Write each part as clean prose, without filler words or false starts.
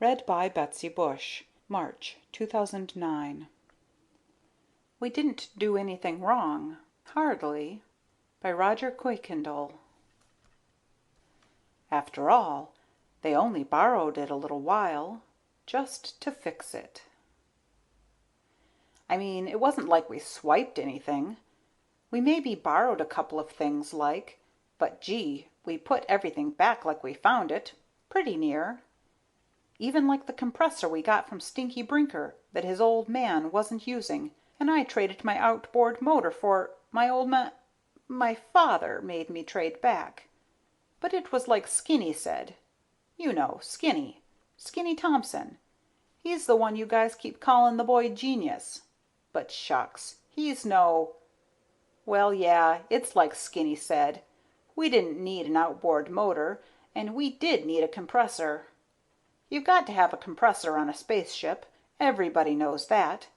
Read by Betsy Bush, March 2009. We Didn't Do Anything Wrong, Hardly, by Roger Kuykendall. After all, they only borrowed it a little while, just to fix it. I mean, it wasn't like we swiped anything. We maybe borrowed a couple of things but gee, we put everything back like we found it, pretty near. Even like the compressor we got from Stinky Brinker that his old man wasn't using, and I traded my outboard motor for my father made me trade back. But it was like Skinny said. You know, Skinny. Skinny Thompson. He's the one you guys keep calling the boy genius. But shucks, he's no... Well, yeah, it's like Skinny said. We didn't need an outboard motor, and we did need a compressor. You've got to have a compressor on a spaceship. Everybody knows that.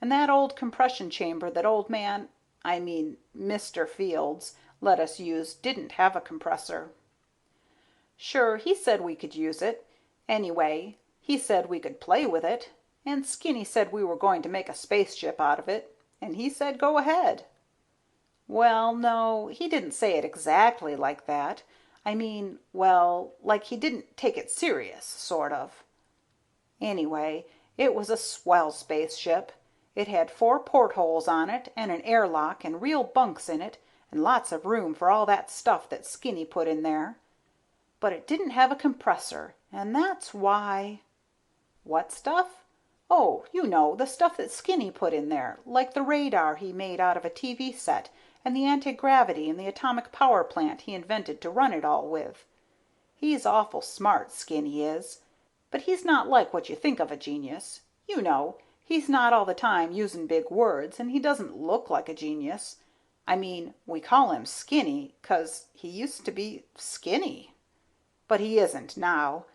And that old compression chamber that Mr. Fields, let us use didn't have a compressor. Sure, he said we could use it. Anyway, he said we could play with it. And Skinny said we were going to make a spaceship out of it. And he said go ahead. Well, no, he didn't say it exactly like that. Like he didn't take it serious, sort of. Anyway, it was a swell spaceship. It had 4 portholes on it, and an airlock, and real bunks in it, and lots of room for all that stuff that Skinny put in there. But it didn't have a compressor, and that's why... What stuff? Oh, you know, the stuff that Skinny put in there, like the radar he made out of a TV set, and the anti-gravity and the atomic power plant he invented to run it all with. He's awful smart, Skinny is. But he's not like what you think of a genius. You know, he's not all the time using big words, and he doesn't look like a genius. We call him Skinny 'cause he used to be skinny. But he isn't now.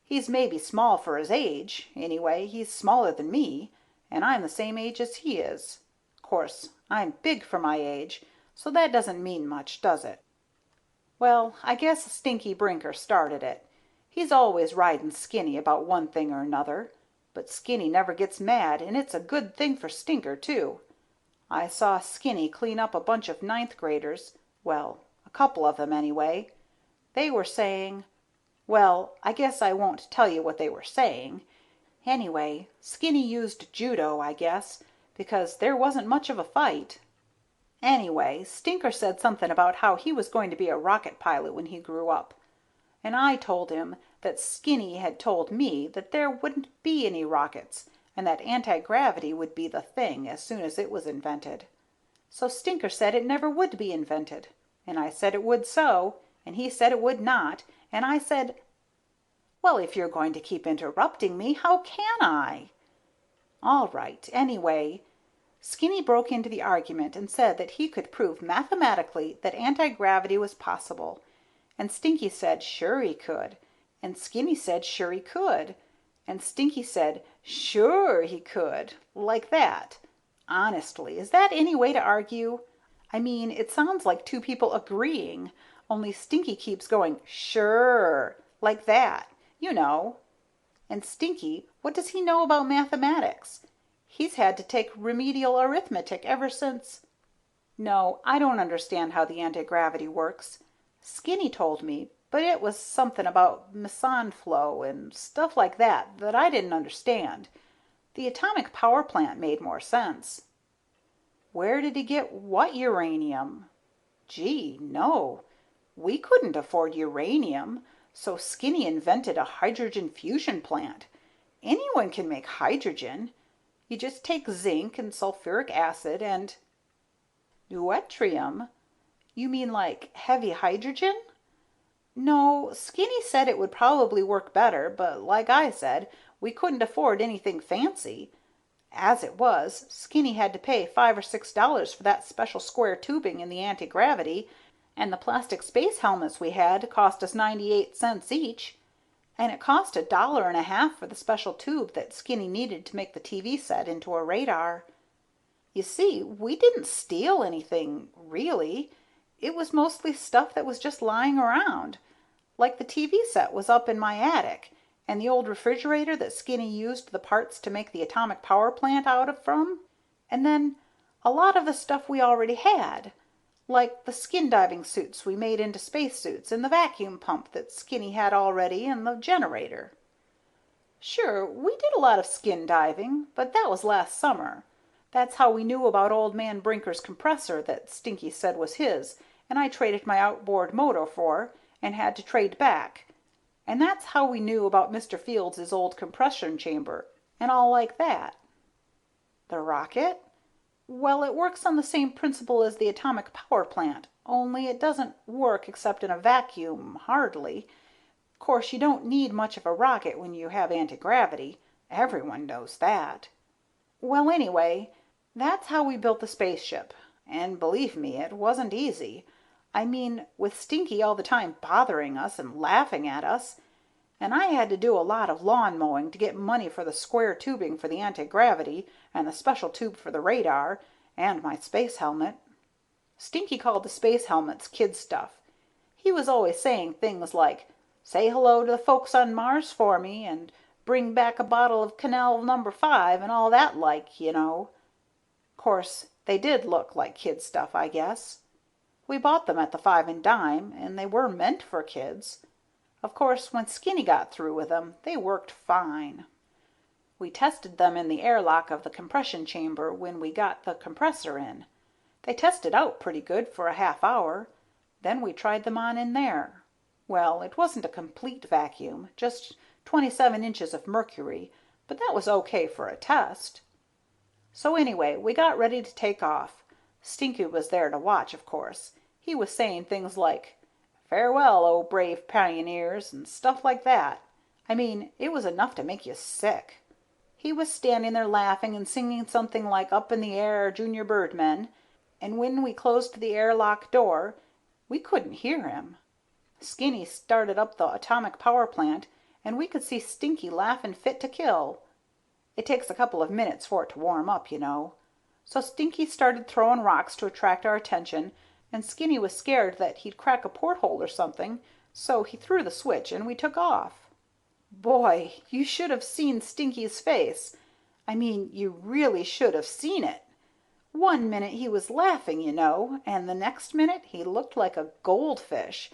He's maybe small for his age. Anyway, he's smaller than me, and I'm the same age as he is. Course, I'm big for my age, so that doesn't mean much, does it? Well, I guess Stinky Brinker started it. He's always riding Skinny about one thing or another, but Skinny never gets mad, and it's a good thing for Stinker, too. I saw Skinny clean up a bunch of 9th graders, well, a couple of them anyway. They were saying, well, I guess I won't tell you what they were saying. Anyway, Skinny used judo, I guess, because there wasn't much of a fight. Anyway, Stinker said something about how he was going to be a rocket pilot when he grew up. And I told him that Skinny had told me that there wouldn't be any rockets, and that anti-gravity would be the thing as soon as it was invented. So Stinker said it never would be invented, and I said it would so, and he said it would not, and I said, well, if you're going to keep interrupting me, how can I? All right, anyway, Skinny broke into the argument and said that he could prove mathematically that anti-gravity was possible. And Stinky said sure he could. And Skinny said sure he could. And Stinky said sure he could. Like that. Honestly, is that any way to argue? It sounds like 2 people agreeing, only Stinky keeps going sure, like that, you know. And Stinky, what does he know about mathematics? He's had to take remedial arithmetic ever since... No, I don't understand how the anti-gravity works. Skinny told me, but it was something about meson flow and stuff like that I didn't understand. The atomic power plant made more sense. Where did he get what uranium? Gee, no. We couldn't afford uranium, so Skinny invented a hydrogen fusion plant. Anyone can make hydrogen. You just take zinc and sulfuric acid and... Deuterium? You mean like heavy hydrogen? No, Skinny said it would probably work better, but like I said, we couldn't afford anything fancy. As it was, Skinny had to pay $5 or $6 for that special square tubing in the anti-gravity, and the plastic space helmets we had cost us 98 cents each. And it cost $1.50 for the special tube that Skinny needed to make the TV set into a radar. You see, we didn't steal anything, really. It was mostly stuff that was just lying around. Like the TV set was up in my attic, And the old refrigerator that Skinny used the parts to make the atomic power plant out of from. And then a lot of the stuff we already had, like the skin diving suits we made into spacesuits and the vacuum pump that Skinny had already and the generator. Sure, we did a lot of skin diving, but that was last summer. That's how we knew about old man Brinker's compressor that Stinky said was his, and I traded my outboard motor for, and had to trade back. And that's how we knew about Mr. Fields' old compression chamber, and all like that. The rocket? Well, it works on the same principle as the atomic power plant, only it doesn't work except in a vacuum, hardly. Of course, you don't need much of a rocket when you have anti-gravity. Everyone knows that. Well, anyway, that's how we built the spaceship. And believe me, it wasn't easy. I mean, with Stinky all the time bothering us and laughing at us. And I had to do a lot of lawn mowing to get money for the square tubing for the anti-gravity and the special tube for the radar and my space helmet. Stinky called the space helmets kid stuff. He was always saying things like, "Say hello to the folks on Mars for me," and "Bring back a bottle of Canal No. 5," and all that like, you know. Course, they did look like kid stuff, I guess. We bought them at the 5 and dime, and they were meant for kids. Of course, when Skinny got through with them, they worked fine. We tested them in the airlock of the compression chamber when we got the compressor in. They tested out pretty good for a half hour. Then we tried them on in there. Well, it wasn't a complete vacuum, just 27 inches of mercury, but that was okay for a test. So anyway, we got ready to take off. Stinky was there to watch, of course. He was saying things like, "Farewell, O brave pioneers," and stuff like that. I mean, it was enough to make you sick. He was standing there laughing and singing something like "Up in the Air, Junior Birdmen," and when we closed the airlock door, we couldn't hear him. Skinny started up the atomic power plant, and we could see Stinky laughing fit to kill. It takes a couple of minutes for it to warm up, you know. So Stinky started throwing rocks to attract our attention, and Skinny was scared that he'd crack a porthole or something, so he threw the switch and we took off. Boy, you should have seen Stinky's face. I mean, you really should have seen it. One minute he was laughing, you know, and the next minute he looked like a goldfish.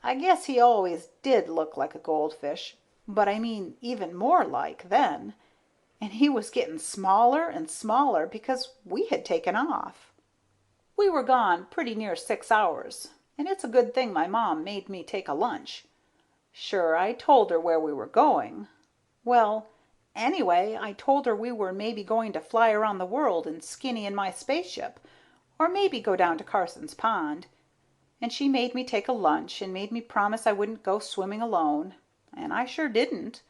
I guess he always did look like a goldfish, but I mean even more like then. And he was getting smaller and smaller because we had taken off. We were gone pretty near 6 hours, and it's a good thing my mom made me take a lunch. Sure, I told her where we were going. Well, anyway, I told her we were maybe going to fly around the world in Skinny and my spaceship, or maybe go down to Carson's Pond. And she made me take a lunch and made me promise I wouldn't go swimming alone. And I sure didn't.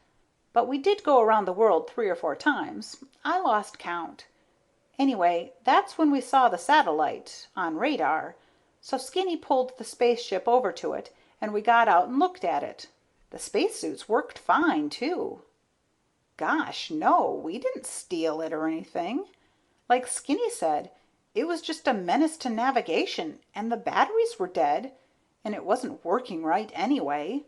But we did go around the world 3 or 4 times. I lost count. Anyway, that's when we saw the satellite on radar. So Skinny pulled the spaceship over to it, and we got out and looked at it. The spacesuits worked fine, too. Gosh, no, we didn't steal it or anything. Like Skinny said, it was just a menace to navigation, and the batteries were dead, and it wasn't working right anyway.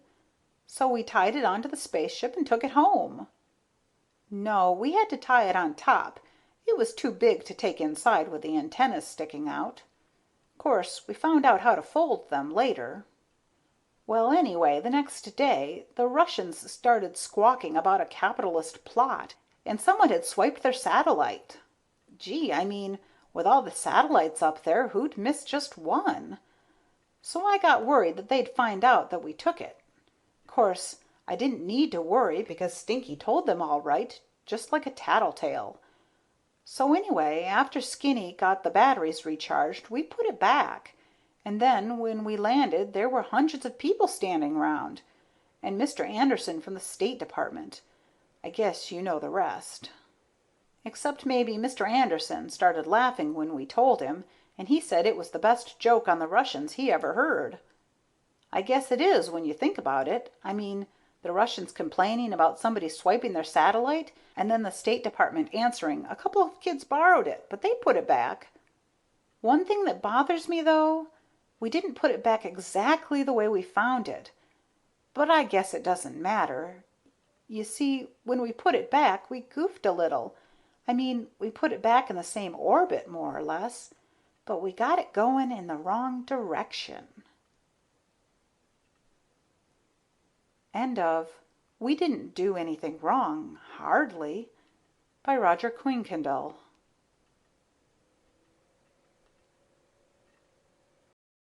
So we tied it onto the spaceship and took it home. No, we had to tie it on top. It was too big to take inside with the antennas sticking out. Of course, we found out how to fold them later. Well, anyway, the next day, the Russians started squawking about a capitalist plot, and someone had swiped their satellite. Gee, I mean, with all the satellites up there, who'd miss just one? So I got worried that they'd find out that we took it. Of course, I didn't need to worry because Stinky told them all right, just like a tattletale. So anyway, after Skinny got the batteries recharged, we put it back. And then when we landed, there were hundreds of people standing round. And Mr. Anderson from the State Department. I guess you know the rest. Except maybe Mr. Anderson started laughing when we told him, and he said it was the best joke on the Russians he ever heard. I guess it is when you think about it. I mean, the Russians complaining about somebody swiping their satellite, and then the State Department answering, "A couple of kids borrowed it, but they put it back." One thing that bothers me, though, we didn't put it back exactly the way we found it. But I guess it doesn't matter. You see, when we put it back, we goofed a little. I mean, we put it back in the same orbit, more or less, but we got it going in the wrong direction. End of We Didn't Do Anything Wrong, Hardly, by Roger Kuykendall.